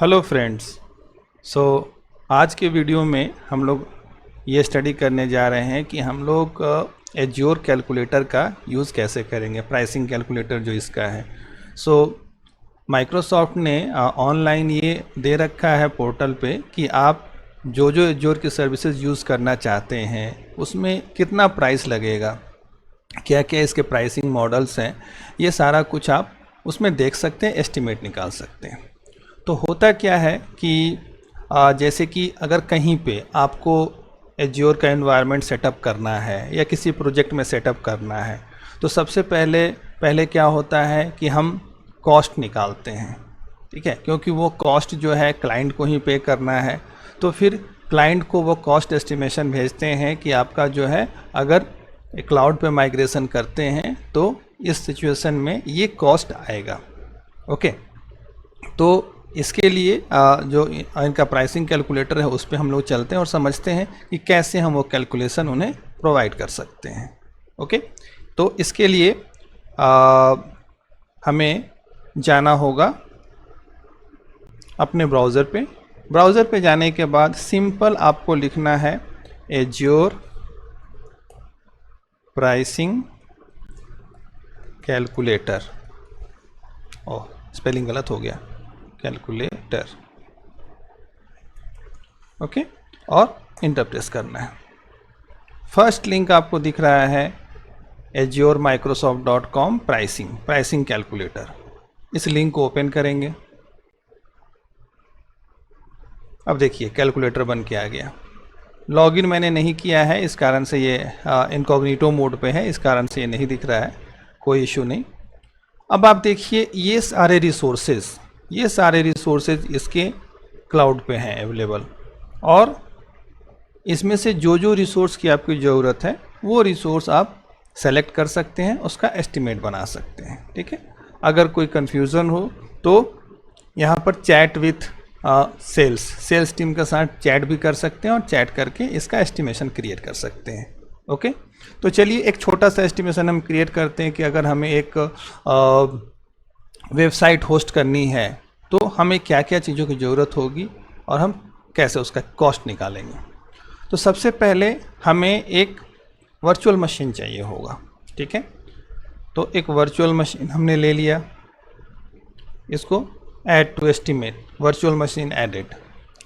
Hello friends. सो आज के video में हम लोग ये स्टडी करने जा रहे हैं कि हम लोग एज्योर कैलकुलेटर का यूज़ कैसे करेंगे, प्राइसिंग कैलकुलेटर जो इसका है। सो माइक्रोसॉफ्ट ने ऑनलाइन ये दे रखा है पोर्टल पे कि आप जो जो एज्योर की सर्विसेज यूज़ करना चाहते हैं उसमें कितना प्राइस लगेगा, क्या क्या इसके प्राइसिंग मॉडल्स हैं, ये सारा कुछ आप उसमें देख सकते हैं, एस्टिमेट निकाल सकते हैं। तो होता क्या है कि जैसे कि अगर कहीं पे आपको एज्योर का एनवायरनमेंट सेटअप करना है या किसी प्रोजेक्ट में सेटअप करना है, तो सबसे पहले क्या होता है कि हम कॉस्ट निकालते हैं, ठीक है, क्योंकि वो कॉस्ट जो है क्लाइंट को ही पे करना है। तो फिर क्लाइंट को वो कॉस्ट एस्टिमेशन भेजते हैं कि आपका जो है अगर क्लाउड पे माइग्रेशन करते हैं तो इस सिचुएशन में ये कॉस्ट आएगा। ओके, तो इसके लिए जो इनका प्राइसिंग कैलकुलेटर है उस पर हम लोग चलते हैं और समझते हैं कि कैसे हम वो कैलकुलेशन उन्हें प्रोवाइड कर सकते हैं। ओके, तो इसके लिए हमें जाना होगा अपने ब्राउज़र पे जाने के बाद सिंपल आपको लिखना है एज्योर प्राइसिंग कैलकुलेटर। ओह, स्पेलिंग गलत हो गया, कैलकुलेटर। ओके, और इंटर प्रेस करना है। फर्स्ट लिंक आपको दिख रहा है azuremicrosoft.com प्राइसिंग कैलकुलेटर। इस लिंक को ओपन करेंगे। अब देखिए कैलकुलेटर बन के आ गया। लॉगिन मैंने नहीं किया है, इस कारण से ये इनकॉग्निटो मोड पे है, इस कारण से ये नहीं दिख रहा है, कोई इशू नहीं। अब आप देखिए ये सारे रिसोर्सेज इसके क्लाउड पे हैं अवेलेबल, और इसमें से जो जो रिसोर्स की आपकी ज़रूरत है वो रिसोर्स आप सेलेक्ट कर सकते हैं, उसका एस्टिमेट बना सकते हैं। ठीक है, अगर कोई कन्फ्यूज़न हो तो यहाँ पर चैट विथ सेल्स टीम के साथ चैट भी कर सकते हैं और चैट करके इसका एस्टिमेशन क्रिएट कर सकते हैं। ओके, तो चलिए एक छोटा सा एस्टिमेशन हम क्रिएट करते हैं कि अगर हमें एक वेबसाइट होस्ट करनी है तो हमें क्या क्या चीज़ों की ज़रूरत होगी और हम कैसे उसका कॉस्ट निकालेंगे। तो सबसे पहले हमें एक वर्चुअल मशीन चाहिए होगा। ठीक है, तो एक वर्चुअल मशीन हमने ले लिया, इसको add to estimate, virtual machine added.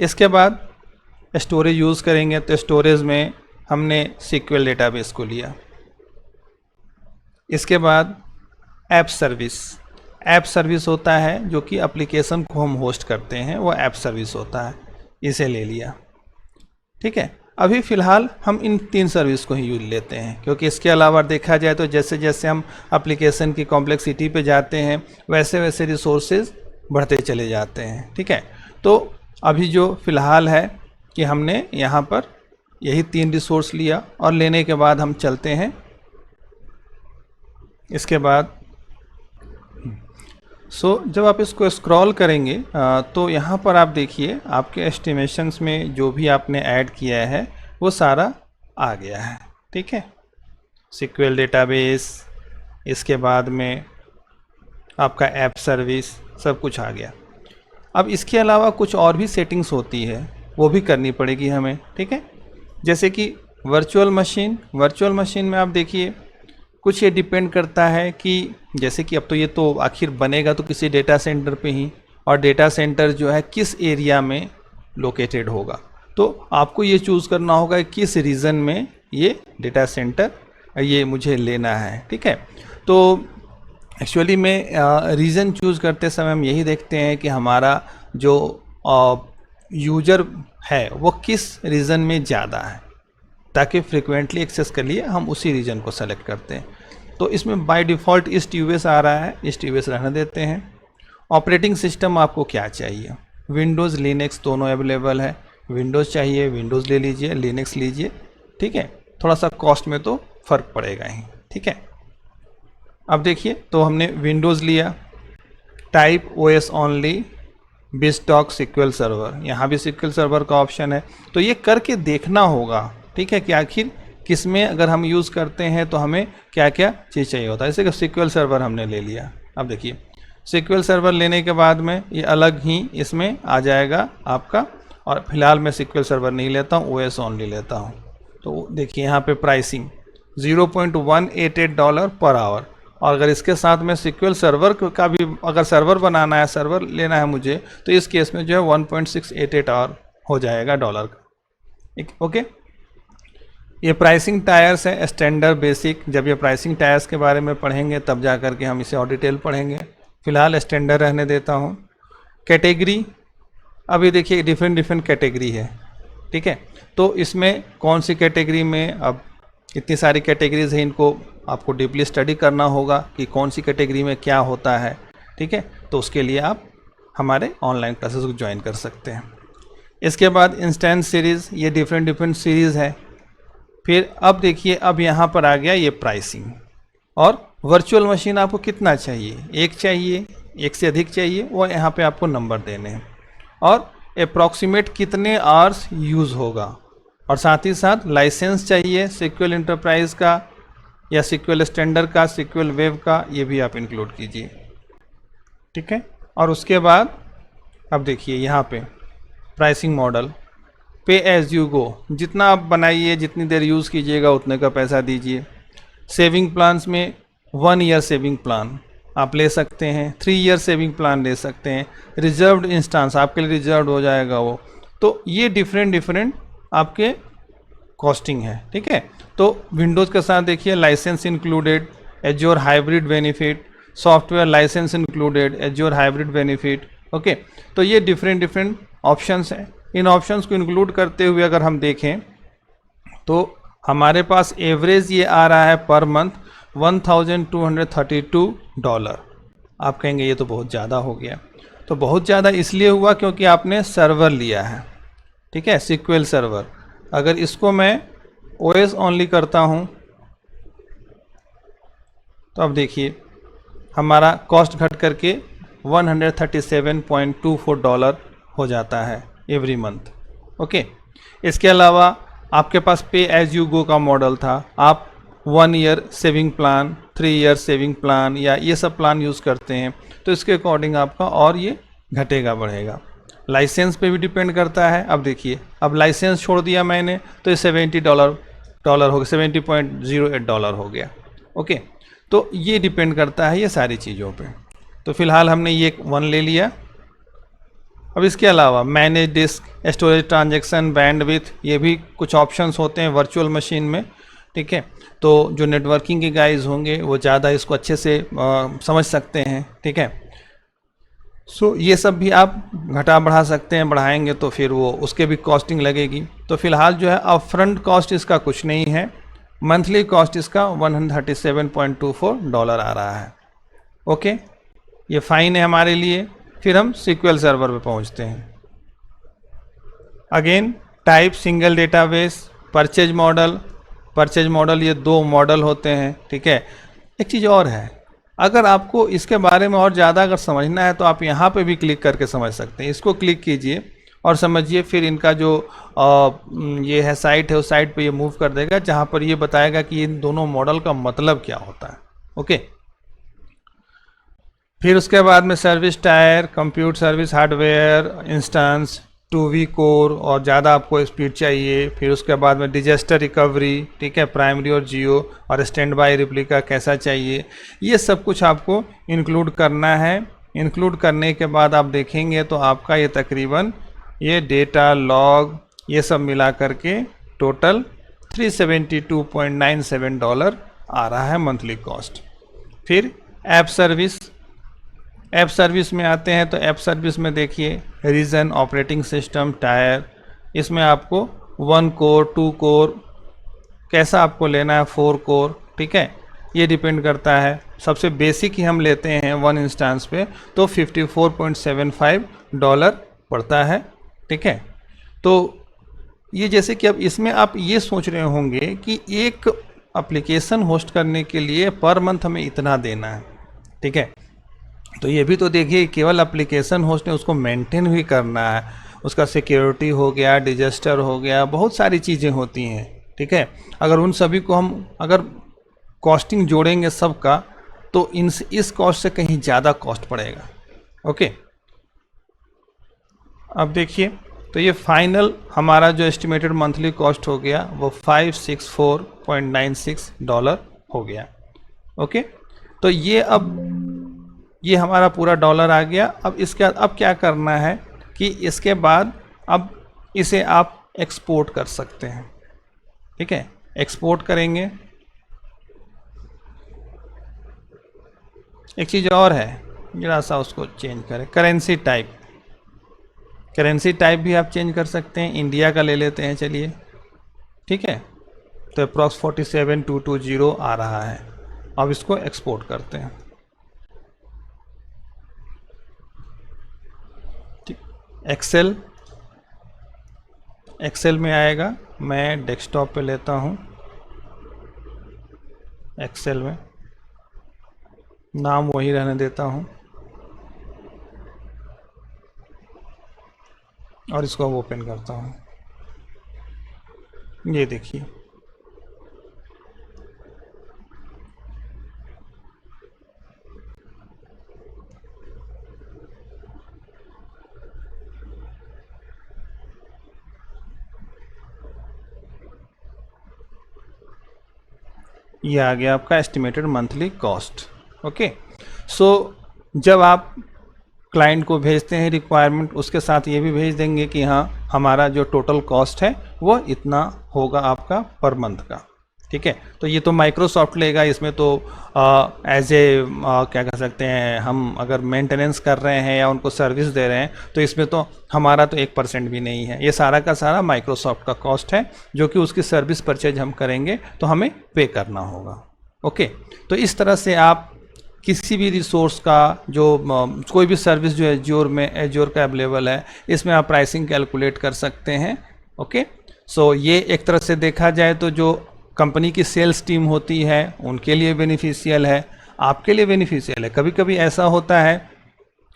इसके बाद स्टोरेज यूज़ करेंगे, तो स्टोरेज में हमने SQL डेटाबेस को लिया। इसके बाद ऐप सर्विस होता है जो कि एप्लीकेशन को हम होस्ट करते हैं, वो ऐप सर्विस होता है, इसे ले लिया। ठीक है, अभी फ़िलहाल हम इन 3 सर्विस को ही यूज लेते हैं, क्योंकि इसके अलावा देखा जाए तो जैसे जैसे हम एप्लीकेशन की कॉम्प्लेक्सिटी पे जाते हैं वैसे वैसे रिसोर्सेज बढ़ते चले जाते हैं। ठीक है, तो अभी जो फ़िलहाल है कि हमने यहाँ पर यही 3 रिसोर्स लिया, और लेने के बाद हम चलते हैं। इसके बाद जब आप इसको स्क्रॉल करेंगे तो यहाँ पर आप देखिए आपके एस्टिमेशंस में जो भी आपने ऐड किया है वो सारा आ गया है। ठीक है, SQL डेटाबेस, इसके बाद में आपका ऐप सर्विस, सब कुछ आ गया। अब इसके अलावा कुछ और भी सेटिंग्स होती है, वो भी करनी पड़ेगी हमें। ठीक है, जैसे कि वर्चुअल मशीन में आप देखिए कुछ ये डिपेंड करता है कि जैसे कि अब तो ये तो आखिर बनेगा तो किसी डेटा सेंटर पे ही, और डेटा सेंटर जो है किस एरिया में लोकेटेड होगा, तो आपको ये चूज़ करना होगा कि किस रीजन में ये डेटा सेंटर ये मुझे लेना है। ठीक है, तो एक्चुअली में रीज़न चूज़ करते समय हम यही देखते हैं कि हमारा जो यूजर है वो किस रीजन में ज़्यादा है, ताकि फ्रिक्वेंटली एक्सेस कर लिए हम उसी रीजन को सेलेक्ट करते हैं। तो इसमें बाय डिफ़ॉल्ट ईस्ट यूएस आ रहा है, ईस्ट यूएस रहने देते हैं। ऑपरेटिंग सिस्टम आपको क्या चाहिए, विंडोज़ लिनक्स दोनों अवेलेबल है, विंडोज़ चाहिए विंडोज़ ले लीजिए, लिनक्स लीजिए। ठीक है, थोड़ा सा कॉस्ट में तो फ़र्क पड़ेगा ही। ठीक है, अब देखिए तो हमने विंडोज़ लिया, टाइप OS ओनली, बिस्टॉक SQL सर्वर, यहाँ भी SQL सर्वर का ऑप्शन है। तो ये करके देखना होगा, ठीक है, कि आखिर किस में अगर हम यूज़ करते हैं तो हमें क्या क्या चीज़ चाहिए होता है। जैसे कि SQL सर्वर हमने ले लिया। अब देखिए SQL सर्वर लेने के बाद में ये अलग ही इसमें आ जाएगा आपका, और फिलहाल मैं SQL सर्वर नहीं लेता हूँ, OS ओनली लेता हूँ। तो देखिए यहाँ पे प्राइसिंग $0.188 पर आवर, और अगर इसके साथ में SQL सर्वर का भी अगर सर्वर बनाना है, सर्वर लेना है मुझे, तो इस केस में जो है 1.688 आवर हो जाएगा डॉलर का। ओके, ये प्राइसिंग टायर्स है, स्टैंडर्ड बेसिक। जब ये प्राइसिंग टायर्स के बारे में पढ़ेंगे तब जा कर के हम इसे और डिटेल पढ़ेंगे, फिलहाल स्टैंडर्ड रहने देता हूँ। कैटेगरी, अभी देखिए डिफरेंट कैटेगरी है, ठीक है। तो इसमें कौन सी कैटेगरी में, अब इतनी सारी कैटेगरीज है, इनको आपको डीपली स्टडी करना होगा कि कौन सी कैटेगरी में क्या होता है, ठीक है। तो उसके लिए आप हमारे ऑनलाइन क्लासेस को ज्वाइन कर सकते हैं। इसके बाद इंस्टेंस सीरीज़, ये डिफरेंट सीरीज़ है। फिर अब देखिए, अब यहाँ पर आ गया ये प्राइसिंग, और वर्चुअल मशीन आपको कितना चाहिए, एक चाहिए, एक से अधिक चाहिए, वो यहाँ पे आपको नंबर देने हैं, और अप्रॉक्सीमेट कितने आवर्स यूज़ होगा, और साथ ही साथ लाइसेंस चाहिए SQL इंटरप्राइज का या SQL स्टैंडर्ड का, SQL वेब का, ये भी आप इंक्लूड कीजिए, ठीक है। और उसके बाद अब देखिए यहाँ पे प्राइसिंग मॉडल, पे एज यू गो, जितना आप बनाइए, जितनी देर यूज़ कीजिएगा उतने का पैसा दीजिए। सेविंग प्लान्स में 1 ईयर सेविंग प्लान आप ले सकते हैं, 3 ईयर सेविंग प्लान ले सकते हैं, रिजर्व्ड इंस्टांस आपके लिए रिजर्व हो जाएगा वो। तो ये डिफरेंट आपके कॉस्टिंग है, ठीक है। तो विंडोज़ के साथ देखिए license included, Azure hybrid benefit, software license included, Azure hybrid benefit, okay. तो ये डिफरेंट ऑप्शंस हैं। इन ऑप्शंस को इंक्लूड करते हुए अगर हम देखें तो हमारे पास एवरेज ये आ रहा है पर मंथ $1,232। आप कहेंगे ये तो बहुत ज़्यादा हो गया, तो बहुत ज़्यादा इसलिए हुआ क्योंकि आपने सर्वर लिया है, ठीक है, SQL सर्वर। अगर इसको मैं OS ओनली करता हूँ तो अब देखिए हमारा कॉस्ट घट करके $137.24 हो जाता है एवरी मंथ, ओके। इसके अलावा आपके पास पे एज यू गो का मॉडल था, आप 1 year saving plan, 3 year saving plan या ये सब प्लान यूज़ करते हैं, तो इसके अकॉर्डिंग आपका और ये घटेगा बढ़ेगा। लाइसेंस पे भी डिपेंड करता है। अब देखिए, अब लाइसेंस छोड़ दिया मैंने तो ये $70 हो गया, $70.08 हो गया, ओके। तो ये डिपेंड करता है ये सारी चीज़ों पे। तो फिलहाल हमने ये 1 ले लिया। अब इसके अलावा manage disk, storage transaction, bandwidth, ये भी कुछ ऑप्शंस होते हैं वर्चुअल मशीन में, ठीक है। तो जो नेटवर्किंग के गाइज होंगे वो ज़्यादा इसको अच्छे से समझ सकते हैं, ठीक है। सो ये सब भी आप घटा बढ़ा सकते हैं, बढ़ाएंगे तो फिर वो उसके भी कॉस्टिंग लगेगी। तो फिलहाल जो है अपफ्रंट कॉस्ट इसका कुछ नहीं है, मंथली कॉस्ट इसका $137.24 आ रहा है, ओके। ये फाइन है हमारे लिए। फिर हम SQL सर्वर पे पहुंचते हैं। Again type single database, purchase model, ये 2 मॉडल होते हैं, ठीक है। एक चीज़ और है, अगर आपको इसके बारे में और ज़्यादा अगर समझना है तो आप यहाँ पे भी क्लिक करके समझ सकते हैं। इसको क्लिक कीजिए और समझिए, फिर इनका जो ये है साइट है, उस साइट पे ये मूव कर देगा जहाँ पर ये बताएगा कि इन दोनों मॉडल का मतलब क्या होता है, ओके। फिर उसके बाद में service tyre, compute service hardware, instance, 2V core और ज़्यादा आपको स्पीड चाहिए। फिर उसके बाद में डिजास्टर रिकवरी, ठीक है, प्राइमरी और जियो, और स्टैंड बाई रिप्लिका कैसा चाहिए, ये सब कुछ आपको इंक्लूड करना है। इंक्लूड करने के बाद आप देखेंगे तो आपका ये तकरीबन ये डेटा लॉग ये सब मिला करके टोटल $372.97 आ रहा है मंथली कॉस्ट। फिर ऐप सर्विस में आते हैं तो ऐप सर्विस में देखिए रीजन, ऑपरेटिंग सिस्टम, टायर, इसमें आपको 1 कोर, 2 कोर, कैसा आपको लेना है, 4 कोर, ठीक है, ये डिपेंड करता है। सबसे बेसिक ही हम लेते हैं 1 इंस्टेंस पे तो $54.75 पड़ता है, ठीक है। तो ये जैसे कि अब इसमें आप ये सोच रहे होंगे कि एक एप्लीकेशन होस्ट करने के लिए पर मंथ हमें इतना देना है, ठीक है। तो ये भी तो देखिए, केवल एप्लीकेशन होस्ट है, उसको मेंटेन भी करना है, उसका सिक्योरिटी हो गया, डिजास्टर हो गया, बहुत सारी चीज़ें होती हैं, ठीक है। अगर उन सभी को हम अगर कॉस्टिंग जोड़ेंगे सबका तो इस कॉस्ट से कहीं ज़्यादा कॉस्ट पड़ेगा। ओके, अब देखिए, तो ये फाइनल हमारा जो एस्टिमेटेड मंथली कॉस्ट हो गया वो $564.96 हो गया। ओके, तो ये अब ये हमारा पूरा डॉलर आ गया। अब इसके बाद अब क्या करना है कि इसके बाद अब इसे आप एक्सपोर्ट कर सकते हैं। ठीक है, एक्सपोर्ट करेंगे। एक चीज़ और है, जरा सा उसको चेंज करें, करेंसी टाइप। करेंसी टाइप भी आप चेंज कर सकते हैं, इंडिया का ले लेते हैं चलिए। ठीक है, तो अप्रॉक्स 47220 आ रहा है। अब इसको एक्सपोर्ट करते हैं। ठीक, एक्सेल में आएगा, मैं डेस्कटॉप पे लेता हूँ। एक्सेल में नाम वही रहने देता हूँ और इसको ओपन करता हूँ। ये देखिए, ये आ गया आपका एस्टिमेटेड मंथली कॉस्ट। ओके, सो जब आप क्लाइंट को भेजते हैं रिक्वायरमेंट, उसके साथ ये भी भेज देंगे कि हाँ हमारा जो टोटल कॉस्ट है वो इतना होगा आपका पर मंथ का। ठीक है, तो ये तो माइक्रोसॉफ्ट लेगा, इसमें तो एज ए क्या कह सकते हैं, हम अगर मेंटेनेंस कर रहे हैं या उनको सर्विस दे रहे हैं तो इसमें तो हमारा तो 1% भी नहीं है। ये सारा का सारा माइक्रोसॉफ्ट का कॉस्ट है, जो कि उसकी सर्विस परचेज हम करेंगे तो हमें पे करना होगा। ओके, तो इस तरह से आप किसी भी रिसोर्स का जो कोई भी सर्विस जो एज्योर का अवेलेबल है, इसमें आप प्राइसिंग कैलकुलेट कर सकते हैं। ओके, सो ये एक तरह से देखा जाए तो जो कंपनी की सेल्स टीम होती है उनके लिए बेनिफिशियल है, आपके लिए बेनिफिशियल है। कभी कभी ऐसा होता है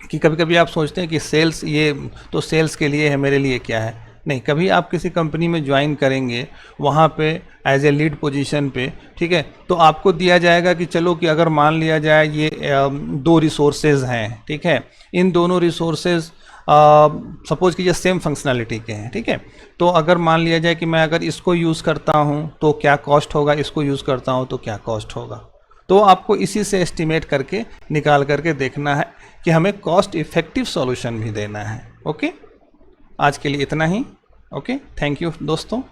कि कभी कभी आप सोचते हैं कि सेल्स, ये तो सेल्स के लिए है, मेरे लिए क्या है। नहीं, कभी आप किसी कंपनी में ज्वाइन करेंगे, वहाँ पे एज ए लीड पोजीशन पे, ठीक है, तो आपको दिया जाएगा कि चलो कि अगर मान लिया जाए ये 2 रिसोर्सेज हैं। ठीक है, इन दोनों रिसोर्सेज सपोज कीजिए सेम फंक्शनैलिटी के हैं। ठीक है, तो अगर मान लिया जाए कि मैं अगर इसको यूज़ करता हूँ तो क्या कॉस्ट होगा, इसको यूज़ करता हूँ तो क्या कॉस्ट होगा। तो आपको इसी से एस्टिमेट करके निकाल करके देखना है कि हमें कॉस्ट इफेक्टिव सॉल्यूशन भी देना है। ओके, आज के लिए इतना ही। ओके, थैंक यू दोस्तों।